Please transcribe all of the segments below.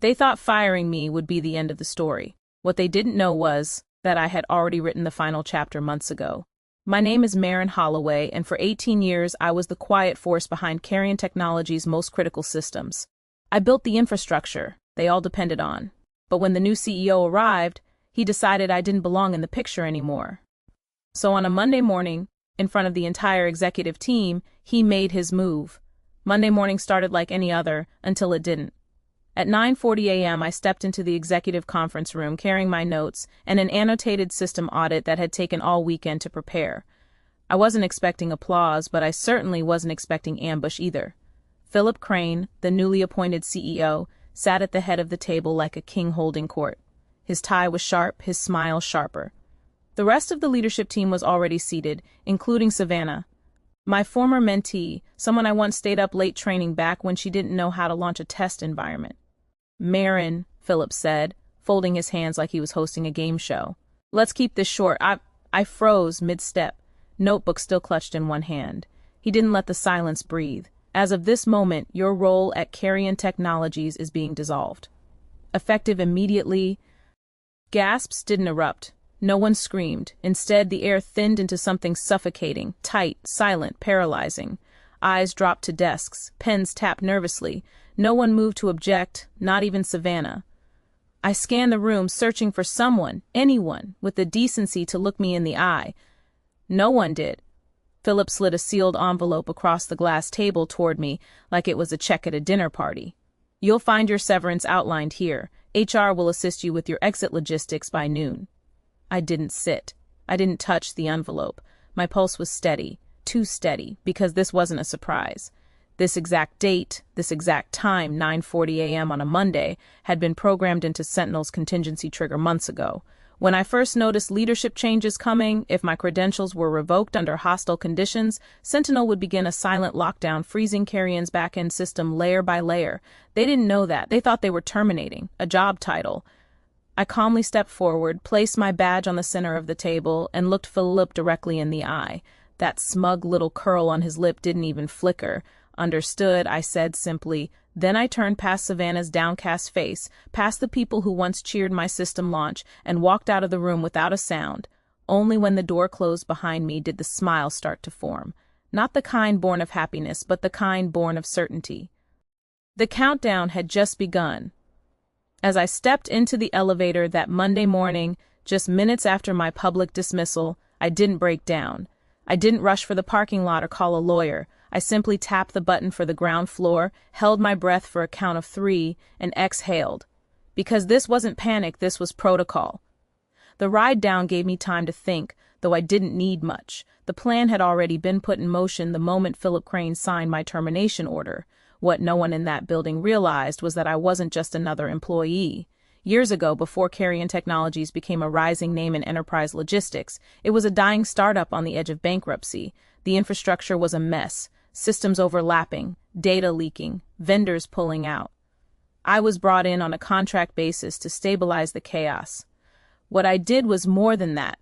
They thought firing me would be the end of the story. What they didn't know was that I had already written the final chapter months ago. My name is Marin Holloway, and for 18 years I was the quiet force behind Carrion Technology's most critical systems. I built the infrastructure they all depended on. But when the new CEO arrived, he decided I didn't belong in the picture anymore. So on a Monday morning, in front of the entire executive team, he made his move. Monday morning started like any other, until it didn't. At 9:40 a.m. I stepped into the executive conference room carrying my notes and an annotated system audit that had taken all weekend to prepare. I wasn't expecting applause, but I certainly wasn't expecting ambush either. Philip Crane, the newly appointed CEO, sat at the head of the table like a king holding court. His tie was sharp, his smile sharper. The rest of the leadership team was already seated, including Savannah, my former mentee, someone I once stayed up late training back when she didn't know how to launch a test environment. Marin, Philip said, folding his hands like he was hosting a game show. Let's keep this short. I froze mid-step, notebook still clutched in one hand. He didn't let the silence breathe. As of this moment, your role at Carrion Technologies is being dissolved. Effective immediately. Gasps didn't erupt. No one screamed. Instead, the air thinned into something suffocating, tight, silent, paralyzing. Eyes dropped to desks, pens tapped nervously. No one moved to object, not even Savannah. I scanned the room, searching for someone, anyone, with the decency to look me in the eye. No one did. Philip slid a sealed envelope across the glass table toward me, like it was a check at a dinner party. You'll find your severance outlined here. HR will assist you with your exit logistics by noon. I didn't sit. I didn't touch the envelope. My pulse was steady, too steady, because this wasn't a surprise. This exact date, this exact time, 9:40 a.m. on a Monday, had been programmed into Sentinel's contingency trigger months ago. When I first noticed leadership changes coming, if my credentials were revoked under hostile conditions, Sentinel would begin a silent lockdown, freezing Carrion's back-end system layer by layer. They didn't know that. They thought they were terminating a job title. I calmly stepped forward, placed my badge on the center of the table, and looked Philip directly in the eye. That smug little curl on his lip didn't even flicker. Understood, I said simply. Then I turned past Savannah's downcast face, past the people who once cheered my system launch, and walked out of the room without a sound. Only when the door closed behind me did the smile start to form. Not the kind born of happiness, but the kind born of certainty. The countdown had just begun. As I stepped into the elevator that Monday morning, just minutes after my public dismissal, I didn't break down. I didn't rush for the parking lot or call a lawyer. I simply tapped the button for the ground floor, held my breath for a count of 3, and exhaled. Because this wasn't panic, this was protocol. The ride down gave me time to think, though I didn't need much. The plan had already been put in motion the moment Philip Crane signed my termination order. What no one in that building realized was that I wasn't just another employee. Years ago, before Carrion Technologies became a rising name in enterprise logistics, it was a dying startup on the edge of bankruptcy. The infrastructure was a mess. Systems overlapping, data leaking, vendors pulling out. I was brought in on a contract basis to stabilize the chaos. What I did was more than that.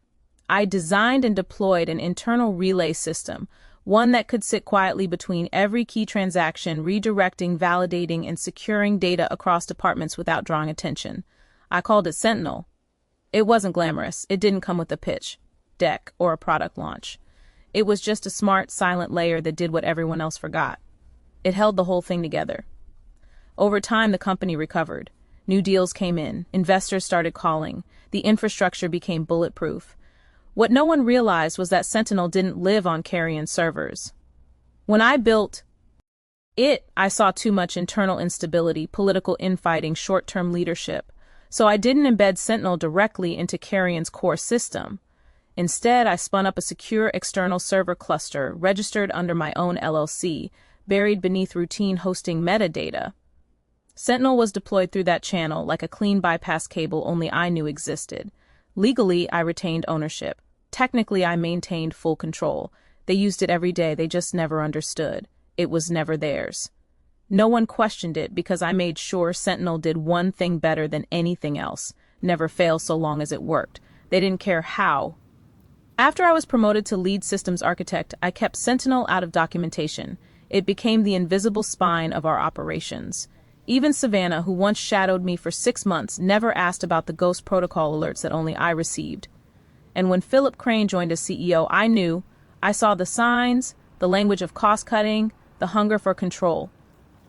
I designed and deployed an internal relay system, one that could sit quietly between every key transaction, redirecting, validating, and securing data across departments without drawing attention. I called it Sentinel. It wasn't glamorous. It didn't come with a pitch, deck, or a product launch. It was just a smart, silent layer that did what everyone else forgot. It held the whole thing together. Over time, the company recovered. New deals came in. Investors started calling. The infrastructure became bulletproof. What no one realized was that Sentinel didn't live on Carrion servers. When I built it, I saw too much internal instability, political infighting, short-term leadership. So I didn't embed Sentinel directly into Carrion's core system. Instead, I spun up a secure external server cluster, registered under my own LLC, buried beneath routine hosting metadata. Sentinel was deployed through that channel like a clean bypass cable only I knew existed. Legally, I retained ownership. Technically, I maintained full control. They used it every day, they just never understood. It was never theirs. No one questioned it because I made sure Sentinel did one thing better than anything else: never fail so long as it worked. They didn't care how. After I was promoted to lead systems architect, I kept Sentinel out of documentation. It became the invisible spine of our operations. Even Savannah, who once shadowed me for 6 months, never asked about the ghost protocol alerts that only I received. And when Philip Crane joined as CEO, I knew. I saw the signs, the language of cost-cutting, the hunger for control.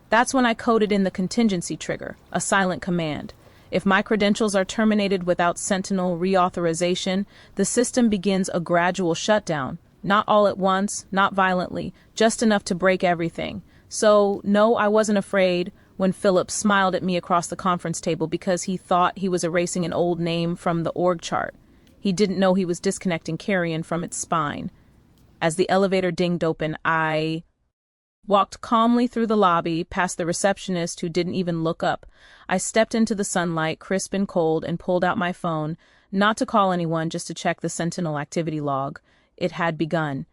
That's when I coded in the contingency trigger, a silent command. If my credentials are terminated without Sentinel reauthorization, the system begins a gradual shutdown. Not all at once, not violently, just enough to break everything. So, no, I wasn't afraid when Philip smiled at me across the conference table because he thought he was erasing an old name from the org chart. He didn't know he was disconnecting Carrion from its spine. As the elevator dinged open, I walked calmly through the lobby, past the receptionist who didn't even look up. I stepped into the sunlight, crisp and cold, and pulled out my phone, not to call anyone, just to check the Sentinel activity log. It had begun.